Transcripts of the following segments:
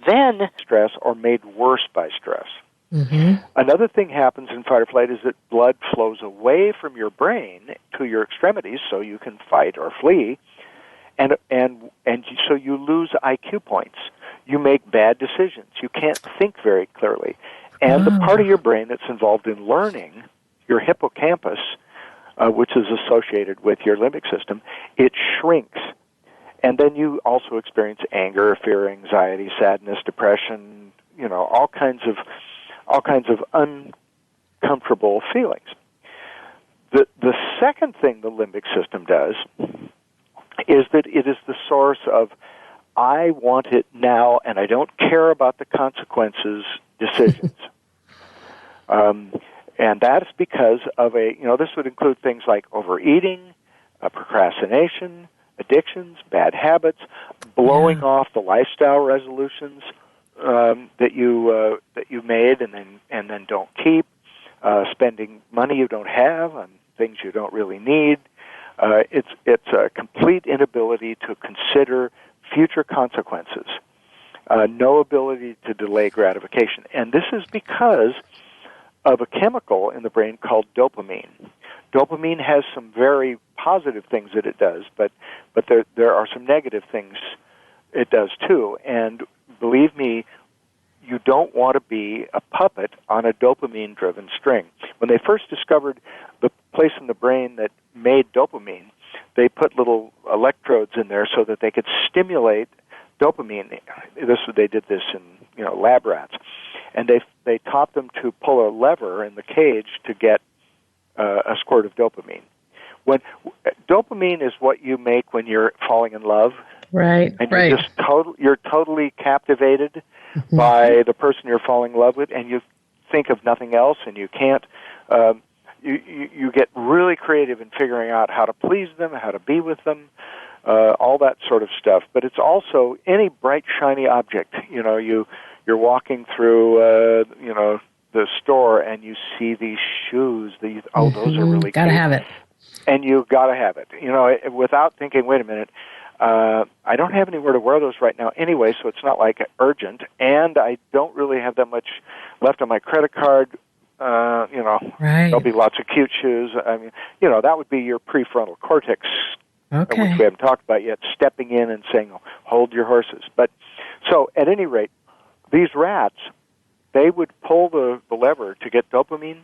then stress or made worse by stress. Mm-hmm. Another thing happens in fight or flight is that blood flows away from your brain to your extremities so you can fight or flee, and so you lose IQ points. You make bad decisions. You can't think very clearly. And the part of your brain that's involved in learning, your hippocampus, which is associated with your limbic system, it shrinks. And then you also experience anger, fear, anxiety, sadness, depression, all kinds of uncomfortable feelings. The second thing the limbic system does is that it is the source of I want it now and I don't care about the consequences decisions. And that is because of this would include things like overeating, procrastination, addictions, bad habits, blowing off the lifestyle resolutions that you made and then don't keep, spending money you don't have on things you don't really need. It's a complete inability to consider future consequences, no ability to delay gratification, and this is because of a chemical in the brain called dopamine. Dopamine has some very positive things that it does, but there are some negative things it does too. And believe me, you don't want to be a puppet on a dopamine-driven string. When they first discovered the place in the brain that made dopamine, they put little electrodes in there so that they could stimulate dopamine. They did this in lab rats, and they taught them to pull a lever in the cage to get a squirt of dopamine. When dopamine is what you make when you're falling in love, right? And you're totally captivated by the person you're falling in love with, and you think of nothing else, and you can't. You get really creative in figuring out how to please them, how to be with them, all that sort of stuff. But it's also any bright, shiny object. You're walking through, the store, and you see these shoes. Those are really gotta cute. have it, and you gotta have it. Without thinking, wait a minute. I don't have anywhere to wear those right now anyway, so it's not like urgent, and I don't really have that much left on my credit card. right? There'll be lots of cute shoes. I mean, that would be your prefrontal cortex, which we haven't talked about yet, stepping in and saying, hold your horses. But so at any rate, these rats, they would pull the lever to get dopamine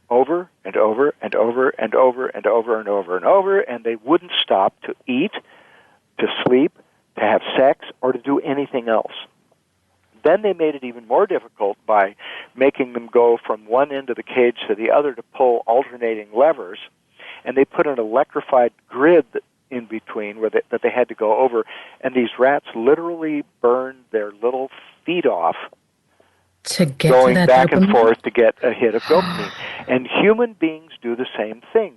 over and over and over and over and over and over and over, and they wouldn't stop to eat, to sleep, to have sex, or to do anything else. Then they made it even more difficult by making them go from one end of the cage to the other to pull alternating levers, and they put an electrified grid in between that they had to go over, and these rats literally burned their little feet off to get going to that back dopamine? and forth to get a hit of dopamine. And human beings do the same thing.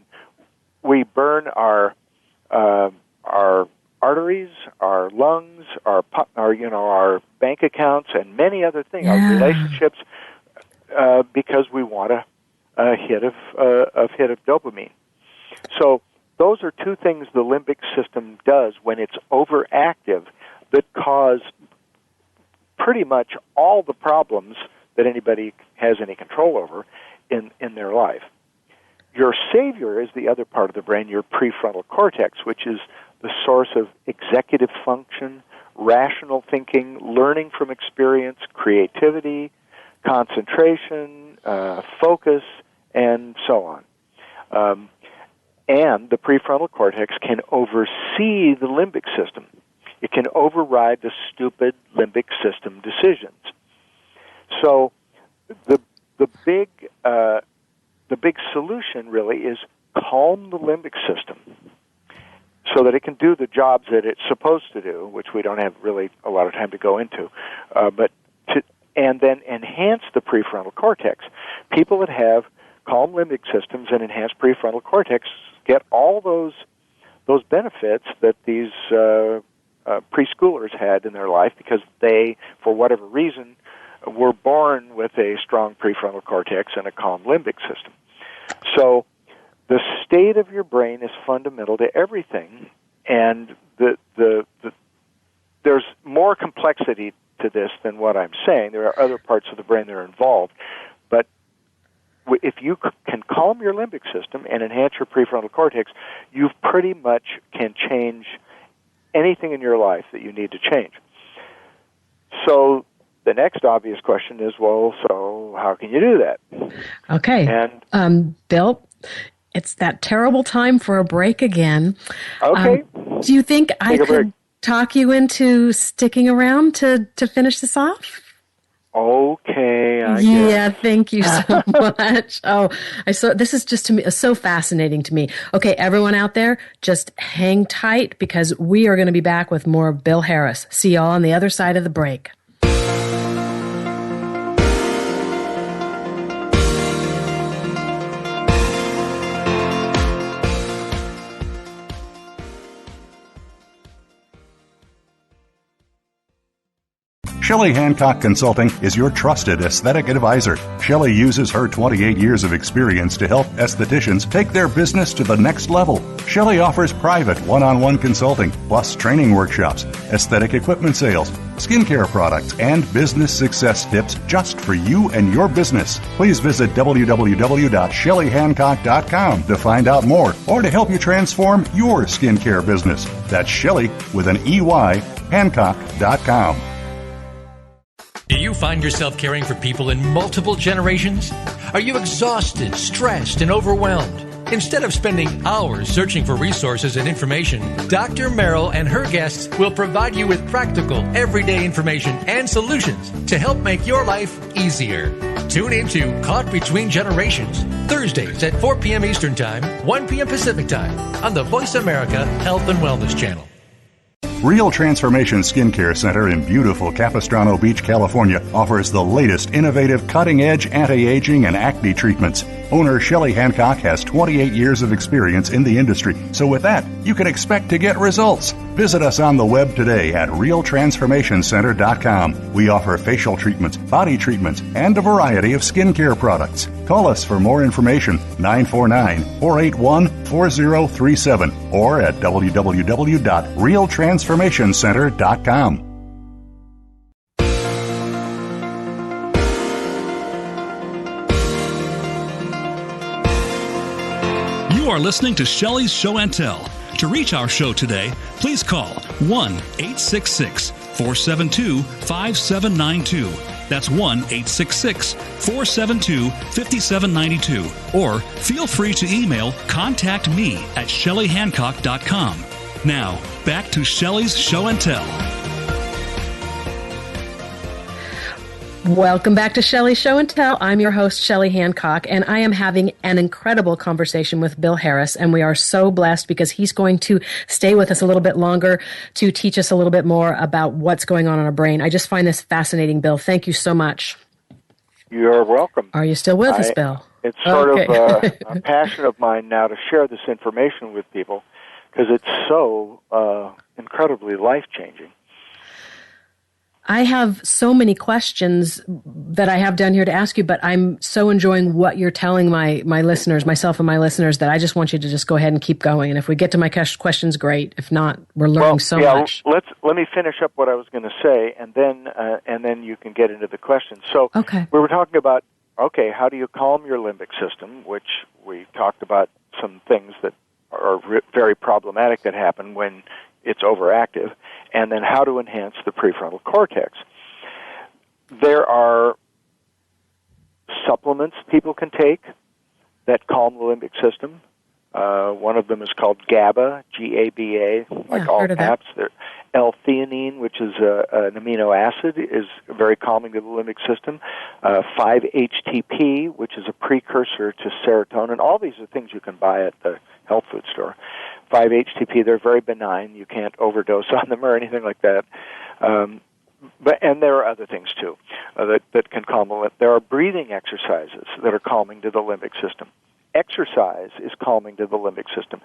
We burn our arteries, our lungs, our bank accounts, and many other things, our relationships, because we want a hit of dopamine. So those are two things the limbic system does when it's overactive that cause pretty much all the problems that anybody has any control over in their life. Your savior is the other part of the brain, your prefrontal cortex, which is the source of executive function, rational thinking, learning from experience, creativity, concentration, focus, and so on. And the prefrontal cortex can oversee the limbic system. It can override the stupid limbic system decisions. So the big solution really is calm the limbic system so that it can do the jobs that it's supposed to do, which we don't have really a lot of time to go into, and then enhance the prefrontal cortex. People that have calm limbic systems and enhanced prefrontal cortex get all those benefits that these preschoolers had in their life because they, for whatever reason, were born with a strong prefrontal cortex and a calm limbic system. So the state of your brain is fundamental to everything, and there's more complexity to this than what I'm saying. There are other parts of the brain that are involved. But if you can calm your limbic system and enhance your prefrontal cortex, you pretty much can change anything in your life that you need to change. So the next obvious question is, well, so how can you do that? Okay. And Bill, it's that terrible time for a break again. Okay. Do you think I could talk you into sticking around to finish this off? Okay, I guess. Thank you so much. This is just to me so fascinating to me. Okay, everyone out there, just hang tight because we are going to be back with more of Bill Harris. See y'all on the other side of the break. Shelley Hancock Consulting is your trusted aesthetic advisor. Shelley uses her 28 years of experience to help estheticians take their business to the next level. Shelley offers private one-on-one consulting, plus training workshops, aesthetic equipment sales, skincare products, and business success tips just for you and your business. Please visit www.shelleyhancock.com to find out more or to help you transform your skincare business. That's Shelley with an EY, Hancock.com. Do you find yourself caring for people in multiple generations? Are you exhausted, stressed, and overwhelmed? Instead of spending hours searching for resources and information, Dr. Merrill and her guests will provide you with practical, everyday information and solutions to help make your life easier. Tune into Caught Between Generations, Thursdays at 4 p.m. Eastern Time, 1 p.m. Pacific Time, on the Voice America Health and Wellness Channel. Real Transformation Skincare Center in beautiful Capistrano Beach, California offers the latest innovative cutting-edge anti-aging and acne treatments. Owner Shelley Hancock has 28 years of experience in the industry, so with that, you can expect to get results. Visit us on the web today at realtransformationcenter.com. We offer facial treatments, body treatments, and a variety of skincare products. Call us for more information, 949-481-4037, or at www.realtransformationcenter.com. You are listening to Shelley's Show and Tell. To reach our show today, please call 1-866-472-5792. That's 1-866-472-5792. Or feel free to email contactme@shelleyhancock.com. Now, back to Shelley's Show and Tell. Welcome back to Shelley's Show and Tell. I'm your host, Shelley Hancock, and I am having an incredible conversation with Bill Harris, and we are so blessed because he's going to stay with us a little bit longer to teach us a little bit more about what's going on in our brain. I just find this fascinating, Bill. Thank you so much. You're welcome. Are you still with us, Bill? It's sort of a passion of mine now to share this information with people because it's so incredibly life-changing. I have so many questions that I have down here to ask you, but I'm so enjoying what you're telling my listeners, myself and my listeners, that I just want you to just go ahead and keep going. And if we get to my questions, great. If not, we're learning much. Let me finish up what I was going to say, and then you can get into the questions. So we were talking about, how do you calm your limbic system, which we talked about some things that are very problematic that happen when it's overactive, and then how to enhance the prefrontal cortex. There are supplements people can take that calm the limbic system. One of them is called GABA, G-A-B-A, like all caps. L-theanine, which is an amino acid, is very calming to the limbic system. 5-HTP, which is a precursor to serotonin. All these are things you can buy at the health food store. 5-HTP, they're very benign. You can't overdose on them or anything like that. And there are other things, too, that can calm the limbic. There are breathing exercises that are calming to the limbic system. Exercise is calming to the limbic system.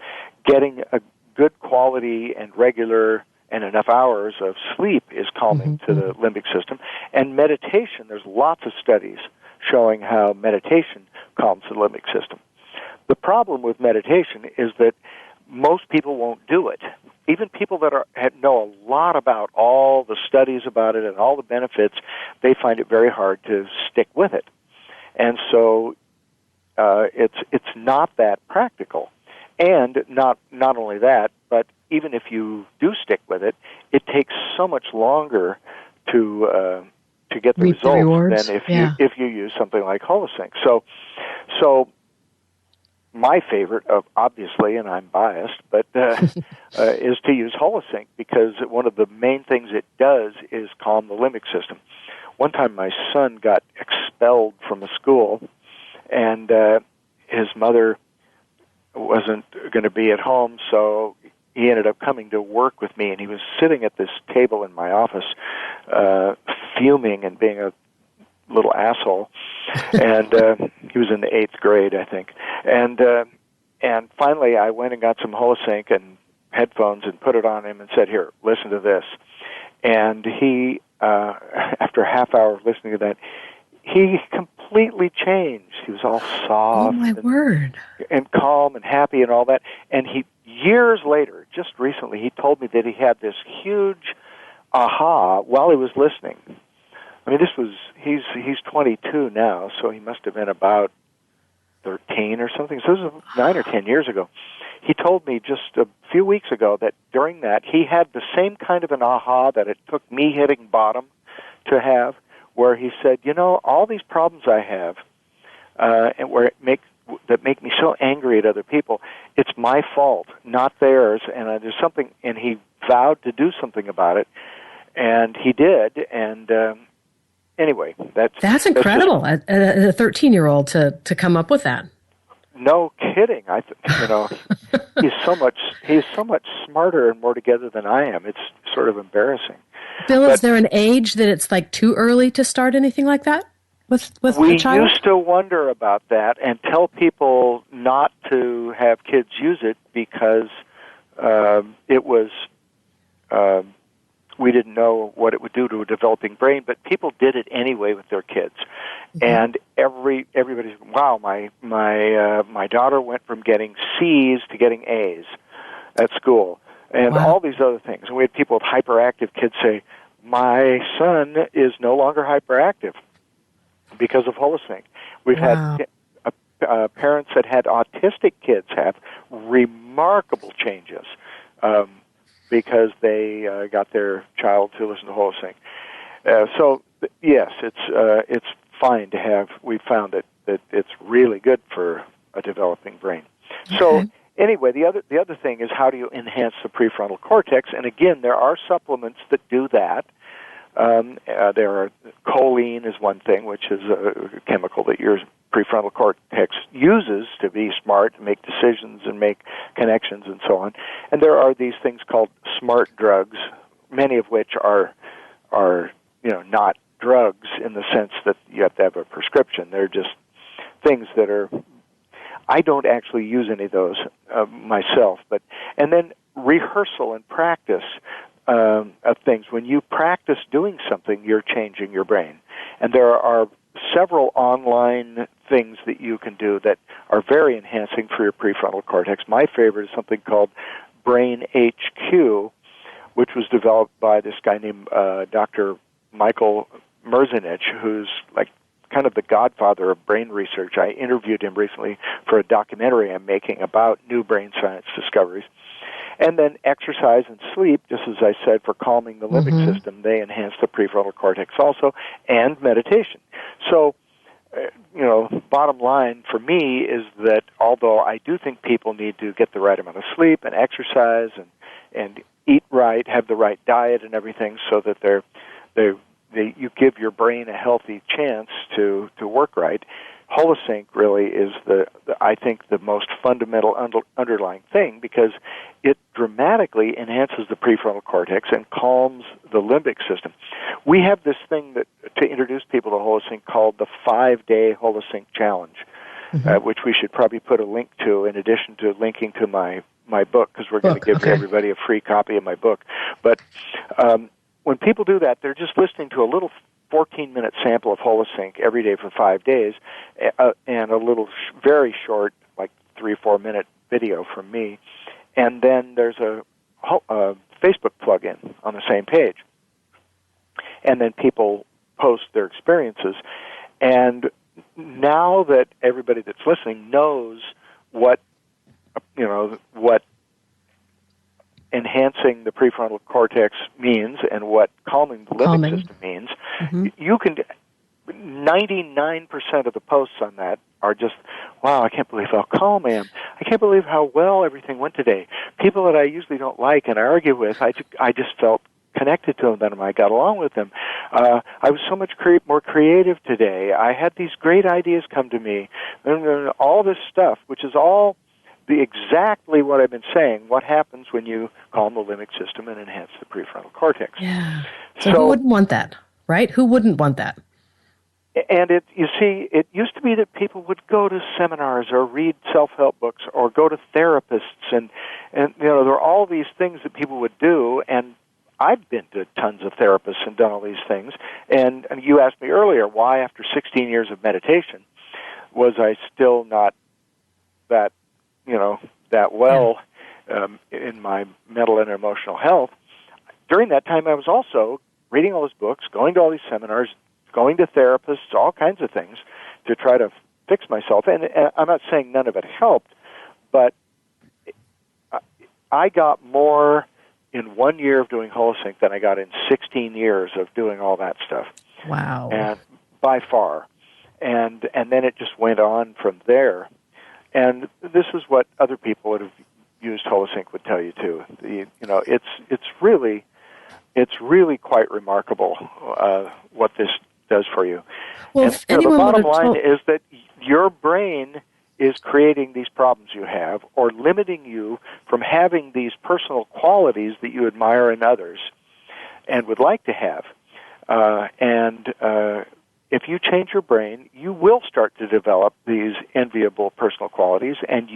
Getting a good quality and regular and enough hours of sleep is calming to the limbic system. And meditation, there's lots of studies showing how meditation calms the limbic system. The problem with meditation is that most people won't do it. Even people that know a lot about all the studies about it and all the benefits, they find it very hard to stick with it. And so it's not that practical. And not only that, but even if you do stick with it, it takes so much longer to get the results than if you use something like Holosync. So my favorite, obviously, and I'm biased, but is to use Holosync, because one of the main things it does is calm the limbic system. One time my son got expelled from a school, and his mother wasn't going to be at home, so he ended up coming to work with me, and he was sitting at this table in my office, fuming and being a little asshole. And he was in the 8th grade, I think. And finally I went and got some Holosync and headphones and put it on him and said, "Here, listen to this." And he, after a half hour of listening to that, he completely changed. He was all soft. Oh, my word. And calm and happy and all that. And he, years later, just recently, he told me that he had this huge aha while he was listening. I mean, he's 22 now, so he must have been about 13 or something. So this was 9 or 10 years ago. He told me just a few weeks ago that during that, he had the same kind of an aha that it took me hitting bottom to have, where he said, all these problems I have, and that make me so angry at other people, it's my fault, not theirs, and there's something, and he vowed to do something about it, and he did, and anyway, that's incredible. A 13-year-old to come up with that. No kidding. He's so much smarter and more together than I am. It's sort of embarrassing. Bill, is there an age that it's like too early to start anything like that with a child? We used to wonder about that and tell people not to have kids use it because it was we didn't know what it would do to a developing brain, but people did it anyway with their kids. Mm-hmm. And everybody's, wow, my daughter went from getting C's to getting A's at school, and all these other things. And we had people with hyperactive kids say, my son is no longer hyperactive because of Holosync. We've had parents that had autistic kids have remarkable changes because they got their child to listen to Holosync. So yes, it's fine to have. We found that it's really good for a developing brain. Okay. So anyway, the other thing is, how do you enhance the prefrontal cortex? And again, there are supplements that do that. There are choline is one thing, which is a chemical that your prefrontal cortex uses to be smart, and make decisions, and make connections, and so on. And there are these things called smart drugs, many of which are not drugs in the sense that you have to have a prescription. They're just things that are. I don't actually use any of those myself, and then rehearsal and practice of things. When you practice doing something, you're changing your brain. And there are several online things that you can do that are very enhancing for your prefrontal cortex. My favorite is something called Brain HQ, which was developed by this guy named Dr. Michael Merzenich, who's like kind of the godfather of brain research. I interviewed him recently for a documentary I'm making about new brain science discoveries. And then exercise and sleep, just as I said, for calming the limbic system, they enhance the prefrontal cortex also, and meditation. So, bottom line for me is that although I do think people need to get the right amount of sleep and exercise and eat right, have the right diet and everything, so that you give your brain a healthy chance to work right. Holosync really is I think the most fundamental underlying thing, because it dramatically enhances the prefrontal cortex and calms the limbic system. We have this thing to introduce people to Holosync called the 5-Day Holosync Challenge, which we should probably put a link to in addition to linking to my book, because we're going to give everybody a free copy of my book. But when people do that, they're just listening to a little 14-minute sample of Holosync every day for 5 days, and a little very short, like 3 or 4 minute video from me. and then there's a Facebook plug-in on the same page. And then people post their experiences. And now that everybody that's listening knows what enhancing the prefrontal cortex means and what calming the limbic system means, you can 99% of the posts on that are just, wow, I can't believe how calm I am. I can't believe how well everything went today. People that I usually don't like and argue with, I just felt connected to them, and I got along with them. I was so much more creative today. I had these great ideas come to me, and all this stuff, which is all exactly what I've been saying. What happens when you calm the limbic system and enhance the prefrontal cortex? Yeah. So who wouldn't want that, right? Who wouldn't want that? And it used to be that people would go to seminars or read self-help books or go to therapists, and there are all these things that people would do, and I've been to tons of therapists and done all these things. And you asked me earlier why, after 16 years of meditation, was I still not that well in my mental and emotional health. During that time, I was also reading all those books, going to all these seminars, going to therapists, all kinds of things to try to fix myself. And I'm not saying none of it helped, but I got more in 1 year of doing Holosync than I got in 16 years of doing all that stuff. Wow. And by far. And then it just went on from there. And this is what other people that have used Holosync would tell you too. It's really quite remarkable what this does for you. Well, and the bottom line is that your brain is creating these problems you have, or limiting you from having these personal qualities that you admire in others and would like to have. If you change your brain, you will start to develop these enviable personal qualities, and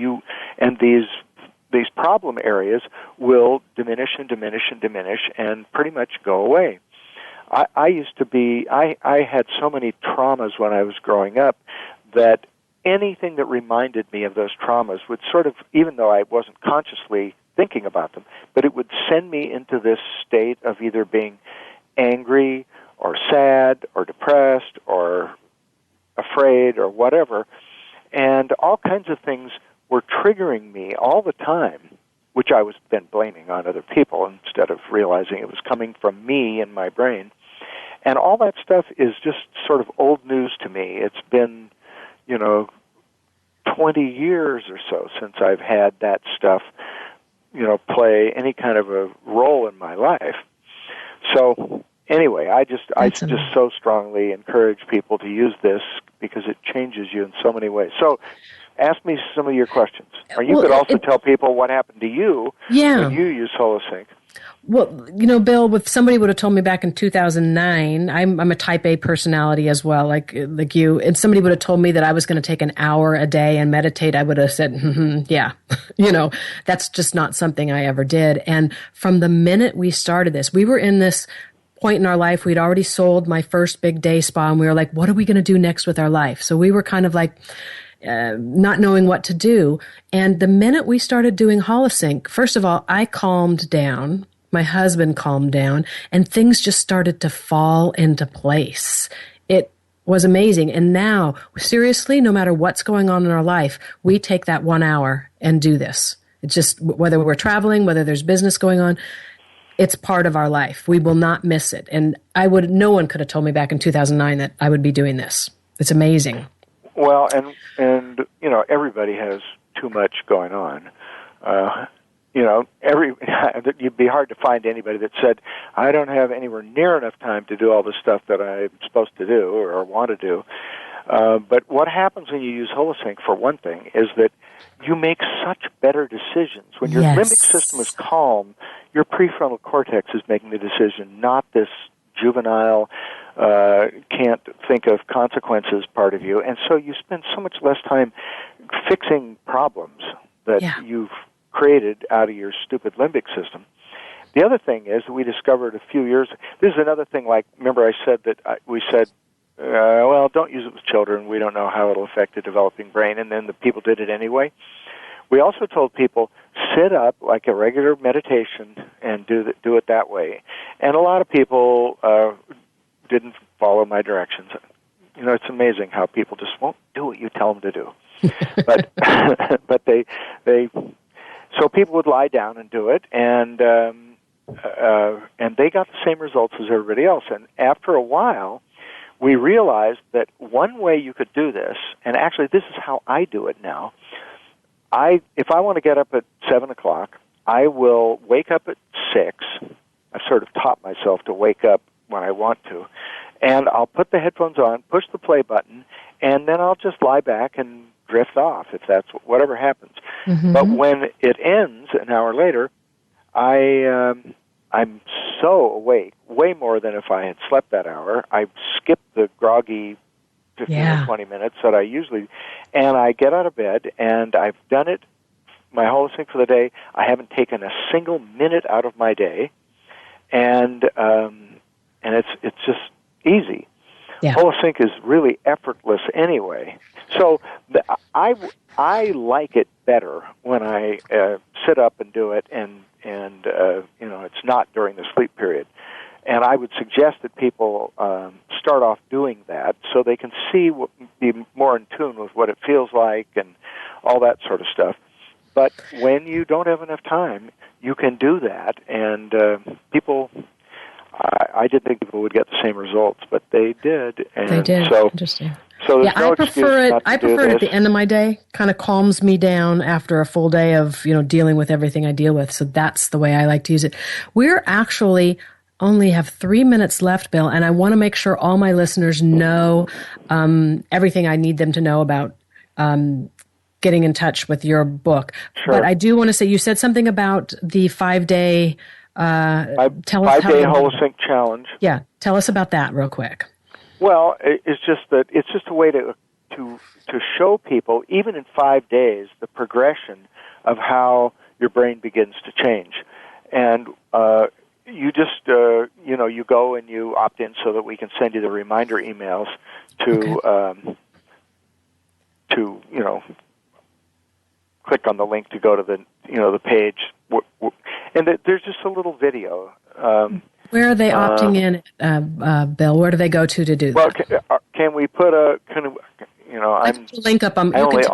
these problem areas will diminish and diminish and diminish and pretty much go away. I had so many traumas when I was growing up that anything that reminded me of those traumas would sort of, even though I wasn't consciously thinking about them, but it would send me into this state of either being angry or sad or depressed or afraid or whatever. And all kinds of things were triggering me all the time, which I was then blaming on other people instead of realizing it was coming from me and my brain. And all that stuff is just sort of old news to me. It's been 20 years or so since I've had that stuff, play any kind of a role in my life. So anyway, I just so strongly encourage people to use this because it changes you in so many ways. So ask me some of your questions. Or you could also tell people what happened to you when you use Holosync. Well, Bill, if somebody would have told me back in 2009, I'm a type A personality as well, like you, and somebody would have told me that I was going to take an hour a day and meditate, I would have said, yeah, that's just not something I ever did. And from the minute we started this, we were in this point in our life, we'd already sold my first big day spa, and we were like, what are we going to do next with our life? So we were kind of like, not knowing what to do. And the minute we started doing Holosync, first of all, I calmed down. My husband calmed down, and things just started to fall into place. It was amazing. And now, seriously, no matter what's going on in our life, we take that 1 hour and do this. It's just, whether we're traveling, whether there's business going on, it's part of our life. We will not miss it. And no one could have told me back in 2009 that I would be doing this. It's amazing. Well, and everybody has too much going on. You'd be hard to find anybody that said, I don't have anywhere near enough time to do all the stuff that I'm supposed to do or want to do. But what happens when you use Holosync, for one thing, is that you make such better decisions. When your limbic system is calm, your prefrontal cortex is making the decision, not this juvenile, can't think of consequences part of you. And so you spend so much less time fixing problems that you've created out of your stupid limbic system. The other thing is that we discovered a few years, this is another thing, like, remember I said that we said, don't use it with children, we don't know how it'll affect the developing brain, and then the people did it anyway. We also told people, sit up like a regular meditation and do it that way. And a lot of people didn't follow my directions. You know, it's amazing how people just won't do what you tell them to do. But but they so people would lie down and do it, and they got the same results as everybody else. And after a while, we realized that one way you could do this, and actually this is how I do it now. If I want to get up at 7 o'clock, I will wake up at 6. I've sort of taught myself to wake up when I want to. And I'll put the headphones on, push the play button, and then I'll just lie back and drift off if that's whatever happens. Mm-hmm. But when it ends an hour later, I'm so awake, way more than if I had slept that hour. I skip the groggy 15 or 20 minutes that I usually, and I get out of bed, and I've done it, my holosync for the day. I haven't taken a single minute out of my day, and it's just easy. Yeah. Holosync is really effortless anyway. So I like it better when I sit up and do it, and you know, it's not during the sleep period. And I would suggest that people start off doing that so they can be more in tune with what it feels like and all that sort of stuff. But when you don't have enough time, you can do that. And I didn't think people would get the same results, but they did. And they did. So, interesting. So yeah, I prefer it. I prefer it at the end of my day. Kind of calms me down after a full day of dealing with everything I deal with. So that's the way I like to use it. We're actually only have 3 minutes left, Bill, and I want to make sure all my listeners know everything I need them to know about getting in touch with your book. Sure. But I do want to say, you said something about the 5-day. Tell us 5-day Holosync challenge. Yeah, tell us about that real quick. Well, it's just a way to show people, even in 5 days, the progression of how your brain begins to change. And you just you go and you opt in so that we can send you the reminder emails to click on the link to go to the page, and there's just a little video. Where are they opting in, Bill? Where do they go to do that? Well, can we put a kind of I'm link up on. I only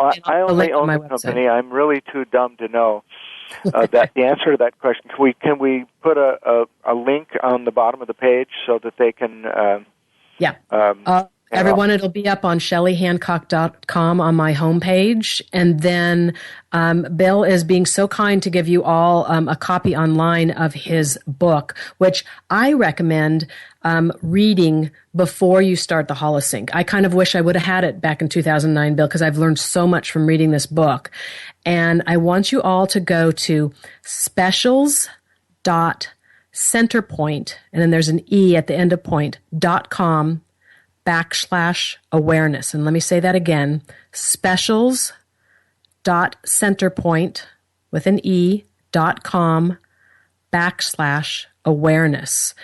own the company. I'm really too dumb to know that the answer to that question. Can we put a link on the bottom of the page so that they can? Everyone, it'll be up on ShellyHancock.com on my homepage. And then Bill is being so kind to give you all a copy online of his book, which I recommend reading before you start the Holosync. I kind of wish I would have had it back in 2009, Bill, because I've learned so much from reading this book. And I want you all to go to specials.centerpoint, and then there's an E at the end of point, .com/awareness. And let me say that again, specials.centerpoint with an E.com/awareness.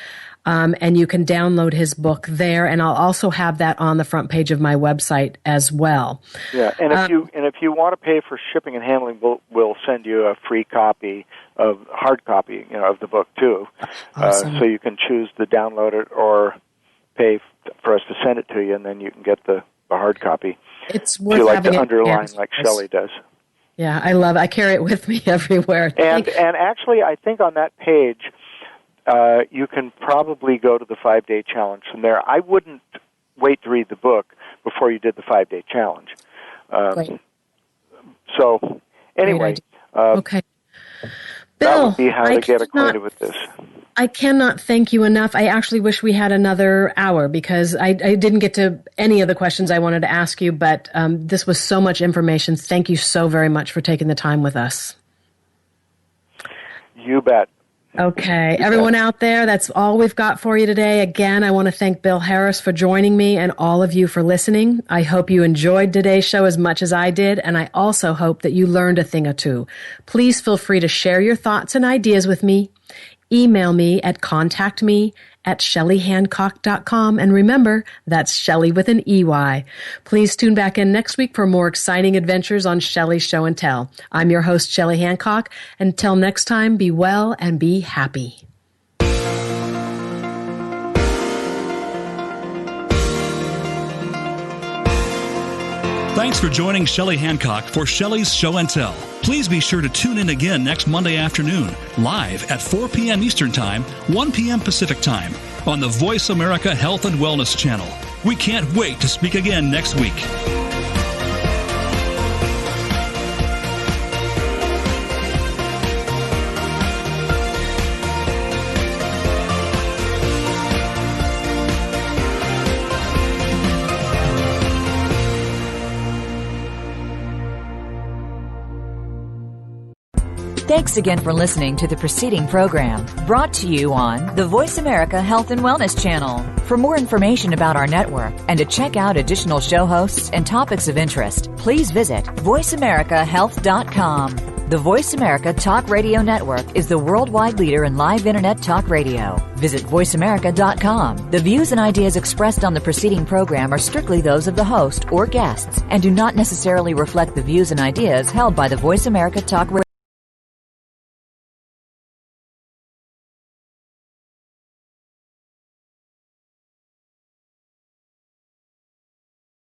And you can download his book there, and I'll also have that on the front page of my website as well. Yeah, and if you want to pay for shipping and handling, we'll send you a free copy hard copy, of the book too. Awesome. So you can choose to download it or pay for us to send it to you, and then you can get the hard copy. It's worth if you like having to underline it, like Shelley does. Yeah, I love it. I carry it with me everywhere. And actually, I think on that page, you can probably go to the 5-day challenge from there. I wouldn't wait to read the book before you did the 5-day challenge. So, anyway. Okay. Bill, that would be how to get acquainted with this. I cannot thank you enough. I actually wish we had another hour because I didn't get to any of the questions I wanted to ask you, but this was so much information. Thank you so very much for taking the time with us. You bet. Okay. Everyone out there, that's all we've got for you today. Again, I want to thank Bill Harris for joining me and all of you for listening. I hope you enjoyed today's show as much as I did, and I also hope that you learned a thing or two. Please feel free to share your thoughts and ideas with me. Email me at contactme at ShellyHancock.com. And remember, that's Shelly with an EY. Please tune back in next week for more exciting adventures on Shelly's Show and Tell. I'm your host, Shelly Hancock. Until next time, be well and be happy. Thanks for joining Shelly Hancock for Shelly's Show and Tell. Please be sure to tune in again next Monday afternoon, live at 4 p.m. Eastern Time, 1 p.m. Pacific Time, on the Voice America Health and Wellness channel. We can't wait to speak again next week. Thanks again for listening to the preceding program, brought to you on the Voice America Health and Wellness channel. For more information about our network and to check out additional show hosts and topics of interest, please visit voiceamericahealth.com. The Voice America Talk Radio Network is the worldwide leader in live Internet talk radio. Visit voiceamerica.com. The views and ideas expressed on the preceding program are strictly those of the host or guests and do not necessarily reflect the views and ideas held by the Voice America Talk Radio